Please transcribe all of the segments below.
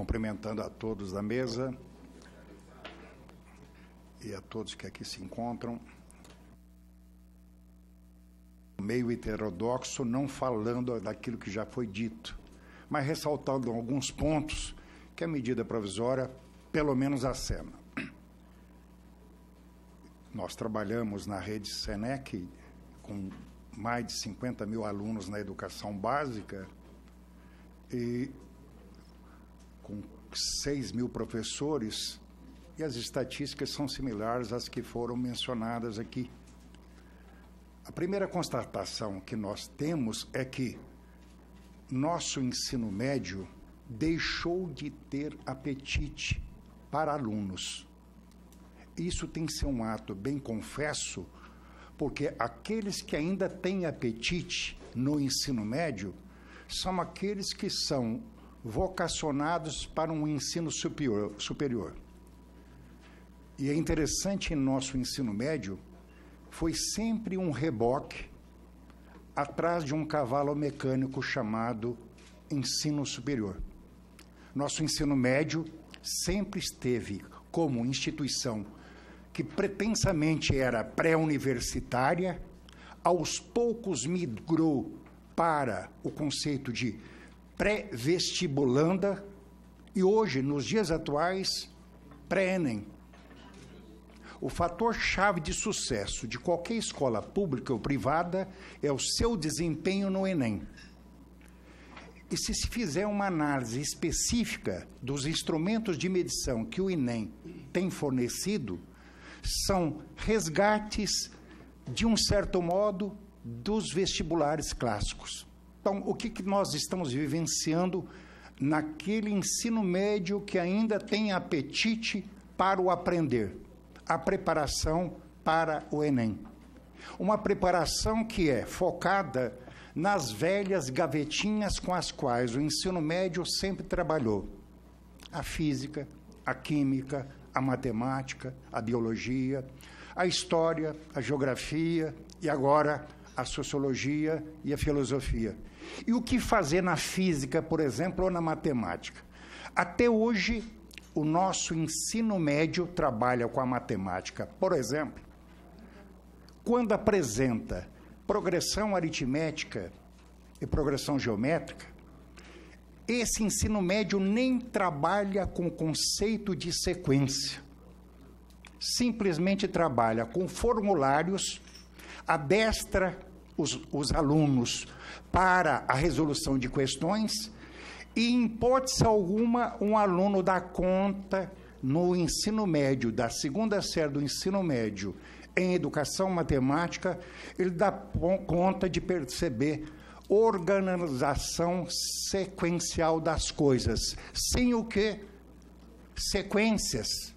Cumprimentando a todos da mesa e a todos que aqui se encontram. Meio heterodoxo, não falando daquilo que já foi dito, mas ressaltando alguns pontos que a medida provisória, pelo menos, acena. Nós trabalhamos na rede SENEC com mais de 50 mil alunos na educação básica e com 6 mil professores, e as estatísticas são similares às que foram mencionadas aqui. A primeira constatação que nós temos é que nosso ensino médio deixou de ter apetite para alunos. Isso tem que ser um ato bem confesso, porque aqueles que ainda têm apetite no ensino médio são aqueles que são vocacionados para um ensino superior. E é interessante, em nosso ensino médio, foi sempre um reboque atrás de um cavalo mecânico chamado ensino superior. Nosso ensino médio sempre esteve como instituição que pretensamente era pré-universitária, aos poucos migrou para o conceito de pré-vestibulanda e hoje, nos dias atuais, pré-ENEM. O fator-chave de sucesso de qualquer escola pública ou privada é o seu desempenho no ENEM. E se fizer uma análise específica dos instrumentos de medição que o ENEM tem fornecido, são resgates, de um certo modo, dos vestibulares clássicos. Então, o que nós estamos vivenciando naquele ensino médio que ainda tem apetite para o aprender? A preparação para o ENEM. Uma preparação que é focada nas velhas gavetinhas com as quais o ensino médio sempre trabalhou. A física, a química, a matemática, a biologia, a história, a geografia e agora a sociologia e a filosofia. E o que fazer na física, por exemplo, ou na matemática? Até hoje, o nosso ensino médio trabalha com a matemática. Por exemplo, quando apresenta progressão aritmética e progressão geométrica, esse ensino médio nem trabalha com o conceito de sequência. Simplesmente trabalha com formulários, adestra os alunos para a resolução de questões e, em hipótese alguma, um aluno dá conta no ensino médio, da segunda série do ensino médio, em educação matemática, ele dá conta de perceber organização sequencial das coisas. Sem o que? Sequências,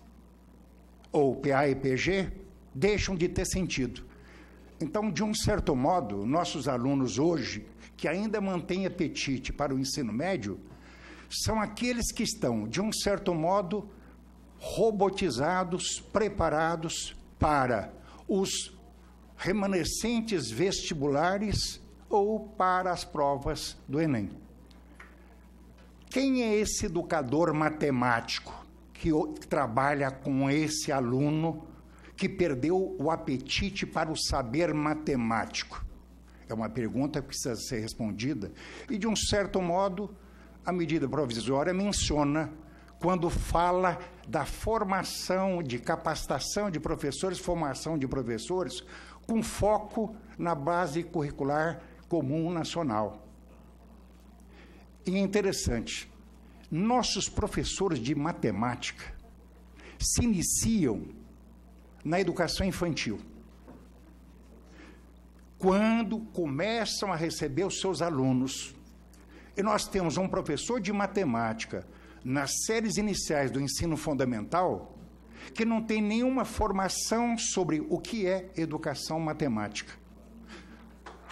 ou PA e PG, deixam de ter sentido. Então, de um certo modo, nossos alunos hoje, que ainda mantêm apetite para o ensino médio, são aqueles que estão, de um certo modo, robotizados, preparados para os remanescentes vestibulares ou para as provas do ENEM. Quem é esse educador matemático que trabalha com esse aluno que perdeu o apetite para o saber matemático? É uma pergunta que precisa ser respondida e, de um certo modo, a medida provisória menciona quando fala da formação, de capacitação de professores, formação de professores, com foco na base curricular comum nacional. E é interessante, nossos professores de matemática se iniciam na educação infantil, quando começam a receber os seus alunos. E nós temos um professor de matemática nas séries iniciais do ensino fundamental que não tem nenhuma formação sobre o que é educação matemática,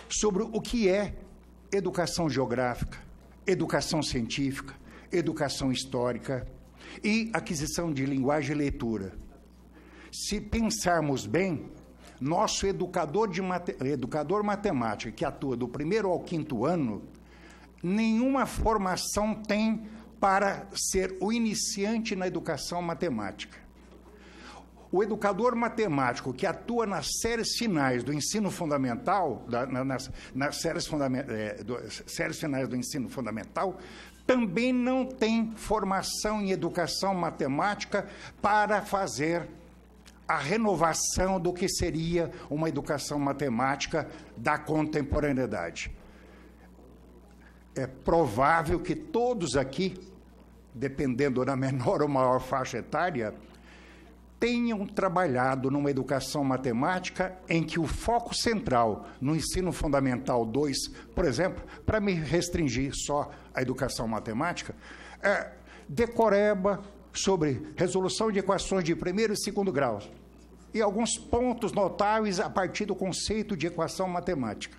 sobre o que é educação geográfica, educação científica, educação histórica e aquisição de linguagem e leitura. Se pensarmos bem, nosso educador matemático que atua do 1º ao 5º ano, nenhuma formação tem para ser o iniciante na educação matemática. O educador matemático que atua nas séries finais do ensino fundamental, nas séries finais do ensino fundamental, também não tem formação em educação matemática para fazer a renovação do que seria uma educação matemática da contemporaneidade. É provável que todos aqui, dependendo da menor ou maior faixa etária, tenham trabalhado numa educação matemática em que o foco central no ensino fundamental 2, por exemplo, para me restringir só à educação matemática, é decoreba sobre resolução de equações de primeiro e segundo graus e alguns pontos notáveis a partir do conceito de equação matemática.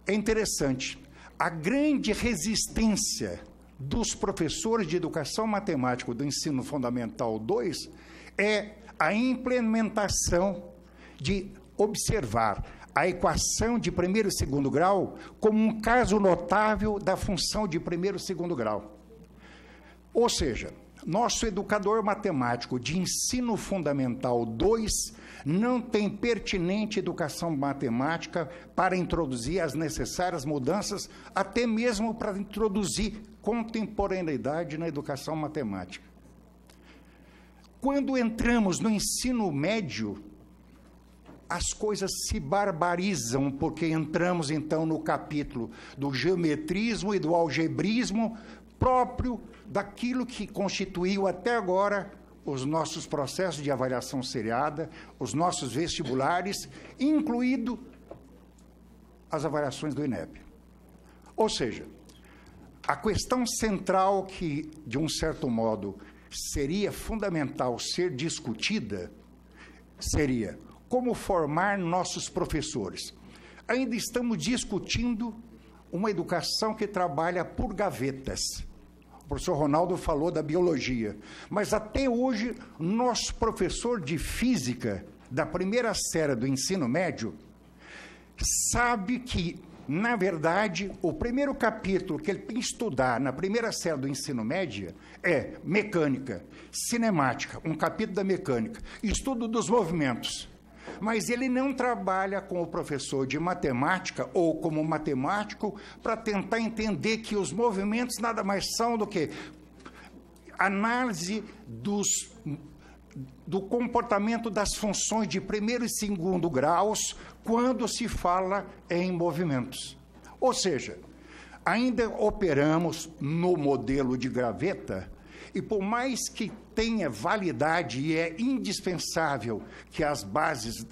É interessante, a grande resistência dos professores de educação matemática do ensino fundamental 2 é a implementação de observar a equação de primeiro e segundo grau como um caso notável da função de primeiro e segundo grau. Ou seja, nosso educador matemático de ensino fundamental 2 não tem pertinente educação matemática para introduzir as necessárias mudanças, até mesmo para introduzir contemporaneidade na educação matemática. Quando entramos no ensino médio, as coisas se barbarizam, porque entramos, então, no capítulo do geometrismo e do algebrismo, próprio daquilo que constituiu até agora os nossos processos de avaliação seriada, os nossos vestibulares, incluído as avaliações do INEP. Ou seja, a questão central que, de um certo modo, seria fundamental ser discutida seria como formar nossos professores. Ainda estamos discutindo uma educação que trabalha por gavetas. O professor Ronaldo falou da biologia, mas até hoje nosso professor de física da primeira série do ensino médio sabe que, na verdade, o primeiro capítulo que ele tem que estudar na primeira série do ensino médio é mecânica, cinemática, um capítulo da mecânica, estudo dos movimentos. Mas ele não trabalha com o professor de matemática ou como matemático para tentar entender que os movimentos nada mais são do que análise do comportamento das funções de primeiro e segundo graus quando se fala em movimentos. Ou seja, ainda operamos no modelo de graveta e, por mais que tenha validade e é indispensável que as bases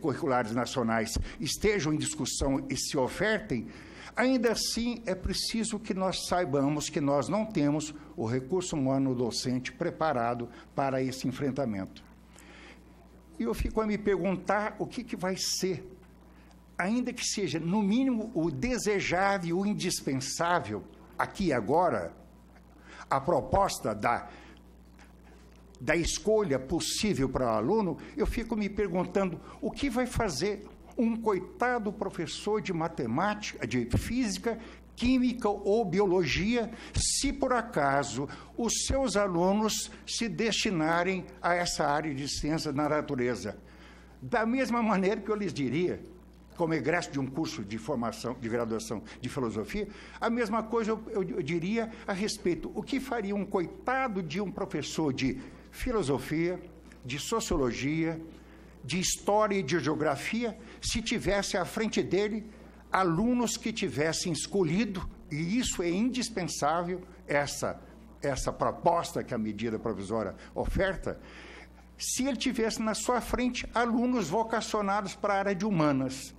curriculares nacionais estejam em discussão e se ofertem, ainda assim é preciso que nós saibamos que nós não temos o recurso humano docente preparado para esse enfrentamento. E eu fico a me perguntar o que vai ser, ainda que seja, no mínimo, o desejável, o indispensável, aqui e agora, a proposta da escolha possível para o aluno, eu fico me perguntando o que vai fazer um coitado professor de matemática, de física, química ou biologia, se por acaso os seus alunos se destinarem a essa área de ciências da natureza. Da mesma maneira que eu lhes diria, como egresso de um curso de formação, de graduação de filosofia, a mesma coisa eu diria a respeito. O que faria um coitado de um professor de filosofia, de sociologia, de história e de geografia, se tivesse à frente dele alunos que tivessem escolhido, e isso é indispensável, essa proposta que a medida provisória oferta, se ele tivesse na sua frente alunos vocacionados para a área de humanas.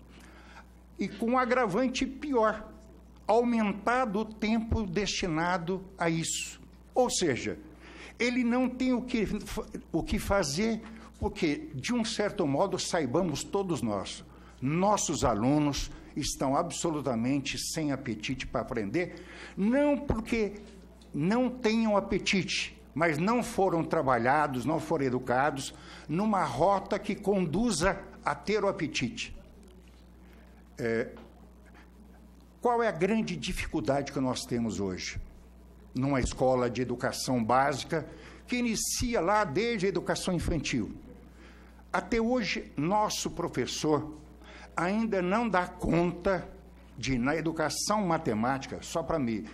E com um agravante pior, aumentado o tempo destinado a isso. Ou seja, ele não tem o que fazer, porque, de um certo modo, saibamos todos nós, nossos alunos estão absolutamente sem apetite para aprender, não porque não tenham apetite, mas não foram trabalhados, não foram educados numa rota que conduza a ter o apetite. Qual é a grande dificuldade que nós temos hoje? numa escola de educação básica, que inicia lá desde a educação infantil. Até hoje, nosso professor ainda não dá conta de, na educação matemática, só para me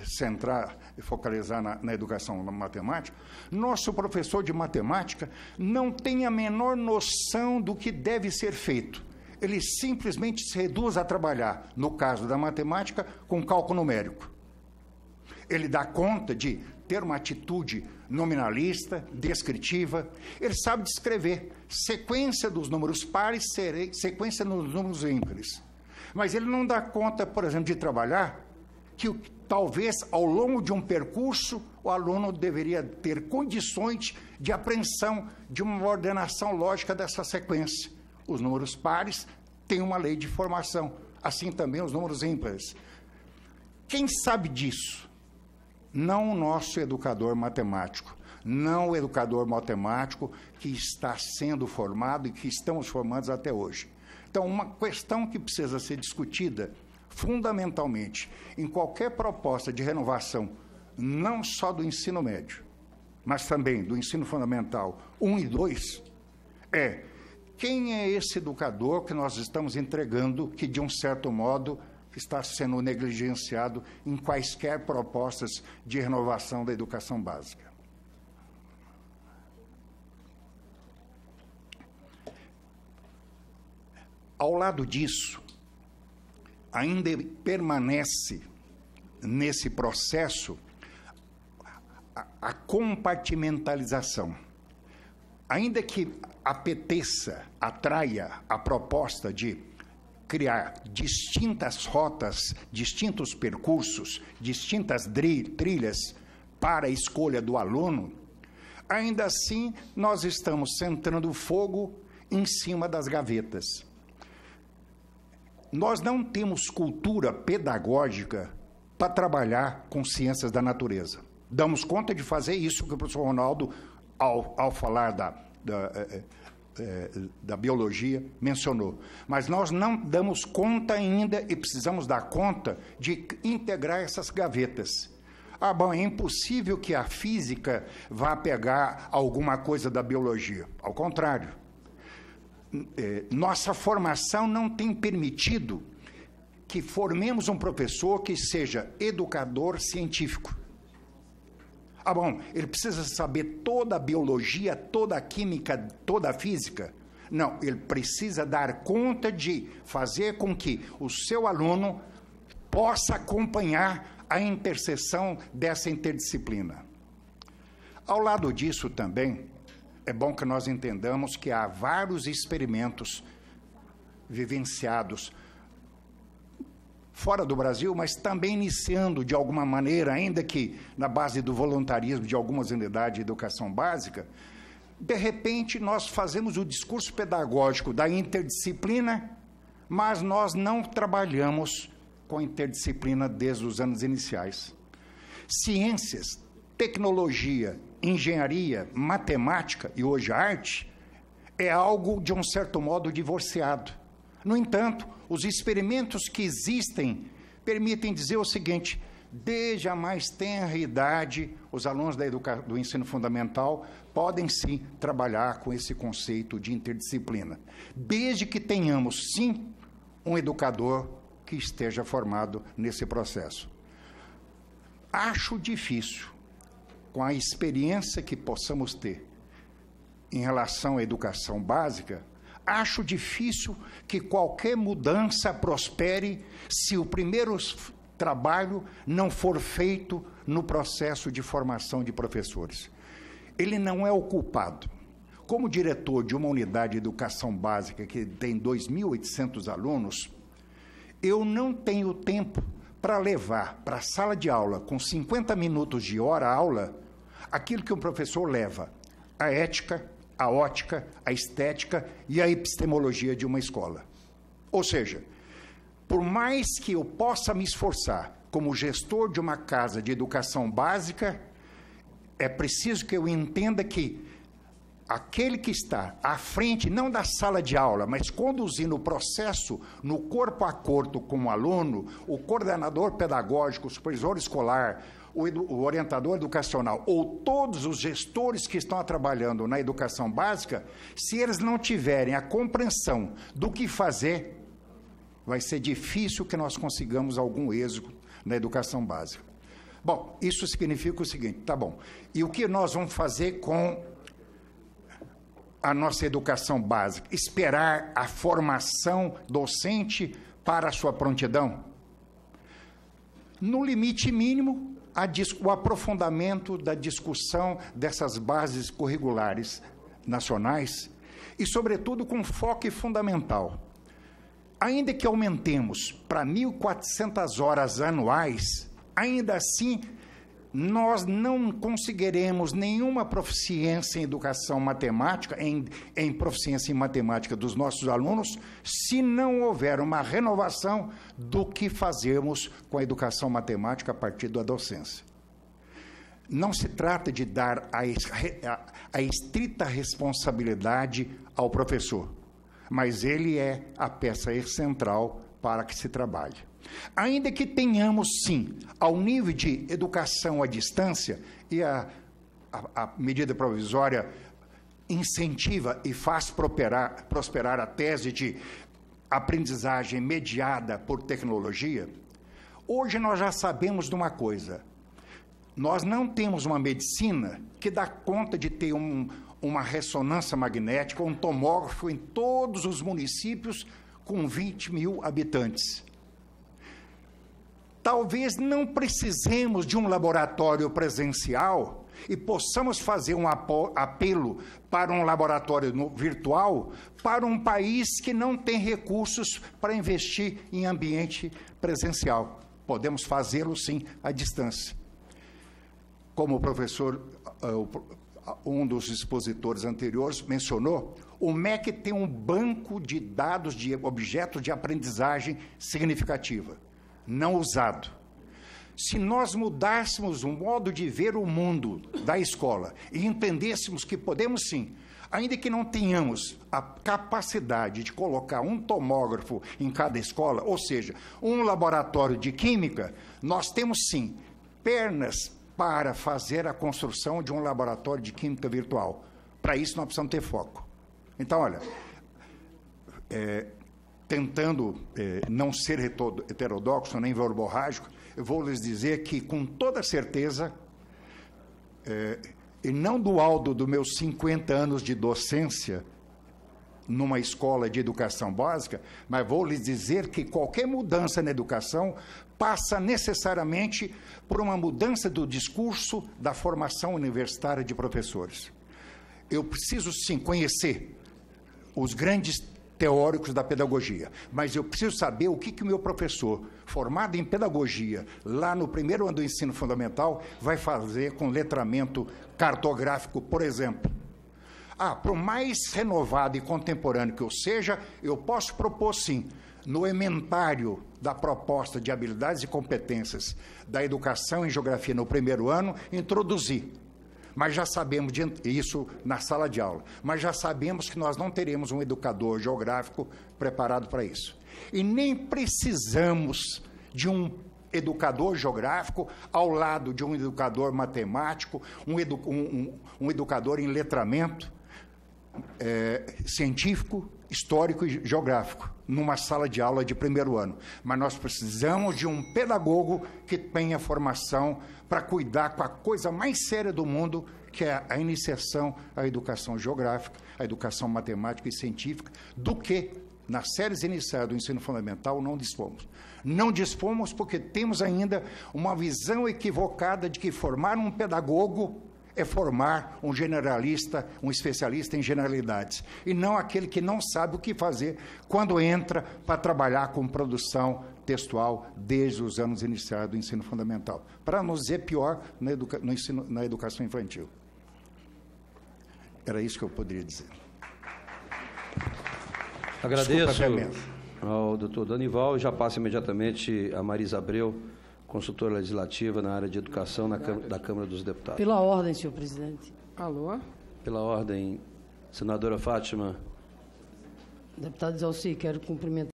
centrar e focalizar na educação matemática, nosso professor de matemática não tem a menor noção do que deve ser feito. Ele simplesmente se reduz a trabalhar, no caso da matemática, com cálculo numérico. Ele dá conta de ter uma atitude nominalista, descritiva, ele sabe descrever sequência dos números pares, sequência dos números ímpares. Mas ele não dá conta, por exemplo, de trabalhar que talvez ao longo de um percurso o aluno deveria ter condições de apreensão de uma ordenação lógica dessa sequência. Os números pares têm uma lei de formação, assim também os números ímpares. Quem sabe disso? Não o nosso educador matemático, não o educador matemático que está sendo formado e que estamos formados até hoje. Então, uma questão que precisa ser discutida fundamentalmente em qualquer proposta de renovação, não só do ensino médio, mas também do ensino fundamental 1 e 2, é quem é esse educador que nós estamos entregando que, de um certo modo, está sendo negligenciado em quaisquer propostas de renovação da educação básica. Ao lado disso, ainda permanece nesse processo a compartimentalização. Ainda que apeteça, atraia a proposta de criar distintas rotas, distintos percursos, distintas trilhas para a escolha do aluno, ainda assim nós estamos centrando o fogo em cima das gavetas. Nós não temos cultura pedagógica para trabalhar com ciências da natureza. Damos conta de fazer isso que o professor Ronaldo, ao falar da biologia, mencionou. Mas nós não damos conta ainda e precisamos dar conta de integrar essas gavetas. Ah, bom, é impossível que a física vá pegar alguma coisa da biologia. Ao contrário. Nossa formação não tem permitido que formemos um professor que seja educador científico. Ah, bom, ele precisa saber toda a biologia, toda a química, toda a física? Não, ele precisa dar conta de fazer com que o seu aluno possa acompanhar a interseção dessa interdisciplina. Ao lado disso também, é bom que nós entendamos que há vários experimentos vivenciados fora do Brasil, mas também iniciando de alguma maneira, ainda que na base do voluntarismo de algumas unidades de educação básica, de repente nós fazemos o discurso pedagógico da interdisciplina, mas nós não trabalhamos com a interdisciplina desde os anos iniciais. Ciências, tecnologia, engenharia, matemática e hoje arte é algo, de um certo modo, divorciado. No entanto, os experimentos que existem permitem dizer o seguinte: desde a mais tenra idade, os alunos do ensino fundamental podem sim trabalhar com esse conceito de interdisciplina, desde que tenhamos sim um educador que esteja formado nesse processo. Acho difícil, com a experiência que possamos ter em relação à educação básica, acho difícil que qualquer mudança prospere se o primeiro trabalho não for feito no processo de formação de professores. Ele não é o culpado. Como diretor de uma unidade de educação básica que tem 2.800 alunos, eu não tenho tempo para levar para a sala de aula, com 50 minutos de hora-aula, aquilo que o professor leva: a ética, a ótica, a estética e a epistemologia de uma escola. Ou seja, por mais que eu possa me esforçar como gestor de uma casa de educação básica, é preciso que eu entenda que aquele que está à frente, não da sala de aula, mas conduzindo o processo no corpo a corpo com o aluno, o coordenador pedagógico, o supervisor escolar, o orientador educacional, ou todos os gestores que estão trabalhando na educação básica, se eles não tiverem a compreensão do que fazer, vai ser difícil que nós consigamos algum êxito na educação básica. Bom, isso significa o seguinte, tá bom, e o que nós vamos fazer com a nossa educação básica? Esperar a formação docente para a sua prontidão? No limite mínimo, o aprofundamento da discussão dessas bases curriculares nacionais e, sobretudo, com foco fundamental. Ainda que aumentemos para 1.400 horas anuais, ainda assim, nós não conseguiremos nenhuma proficiência em educação matemática, em proficiência em matemática dos nossos alunos, se não houver uma renovação do que fazemos com a educação matemática a partir da docência. Não se trata de dar a estrita responsabilidade ao professor, mas ele é a peça central para que se trabalhe. Ainda que tenhamos, sim, ao nível de educação à distância, e a medida provisória incentiva e faz prosperar a tese de aprendizagem mediada por tecnologia, hoje nós já sabemos de uma coisa: nós não temos uma medicina que dá conta de ter uma ressonância magnética, um tomógrafo em todos os municípios com 20 mil habitantes. Talvez não precisemos de um laboratório presencial e possamos fazer um apelo para um laboratório virtual para um país que não tem recursos para investir em ambiente presencial. Podemos fazê-lo, sim, à distância. Como o professor, um dos expositores anteriores, mencionou, o MEC tem um banco de dados de objetos de aprendizagem significativa, não usado. Se nós mudássemos o modo de ver o mundo da escola e entendêssemos que podemos, sim, ainda que não tenhamos a capacidade de colocar um tomógrafo em cada escola, ou seja, um laboratório de química, nós temos, sim, pernas para fazer a construção de um laboratório de química virtual. Para isso, nós precisamos ter foco. Então, olha, tentando não ser heterodoxo nem verborrágico, eu vou lhes dizer que, com toda certeza, e não do alto dos meus 50 anos de docência numa escola de educação básica, mas vou lhes dizer que qualquer mudança na educação passa necessariamente por uma mudança do discurso da formação universitária de professores. Eu preciso, sim, conhecer os grandes teóricos da pedagogia, mas eu preciso saber o que o meu professor, formado em pedagogia, lá no primeiro ano do ensino fundamental, vai fazer com letramento cartográfico, por exemplo. Por mais renovado e contemporâneo que eu seja, eu posso propor, sim, no ementário da proposta de habilidades e competências da educação em geografia no primeiro ano, introduzir. Mas já sabemos isso na sala de aula, mas já sabemos que nós não teremos um educador geográfico preparado para isso. E nem precisamos de um educador geográfico ao lado de um educador matemático, um educador em letramento científico, histórico e geográfico, numa sala de aula de primeiro ano. Mas nós precisamos de um pedagogo que tenha formação para cuidar com a coisa mais séria do mundo, que é a iniciação à educação geográfica, à educação matemática e científica, do que, nas séries iniciais do ensino fundamental, não dispomos. Não dispomos porque temos ainda uma visão equivocada de que formar um pedagogo é formar um generalista, um especialista em generalidades, e não aquele que não sabe o que fazer quando entra para trabalhar com produção textual desde os anos iniciais do ensino fundamental. Para não dizer pior, na educação infantil. Era isso que eu poderia dizer. Agradeço ao doutor Danival, e já passo imediatamente a Marisa Abreu, consultora legislativa na área de educação da Câmara dos Deputados. Pela ordem, senhor presidente. Alô? Pela ordem, Senadora Fátima. Deputado Zalci, quero cumprimentar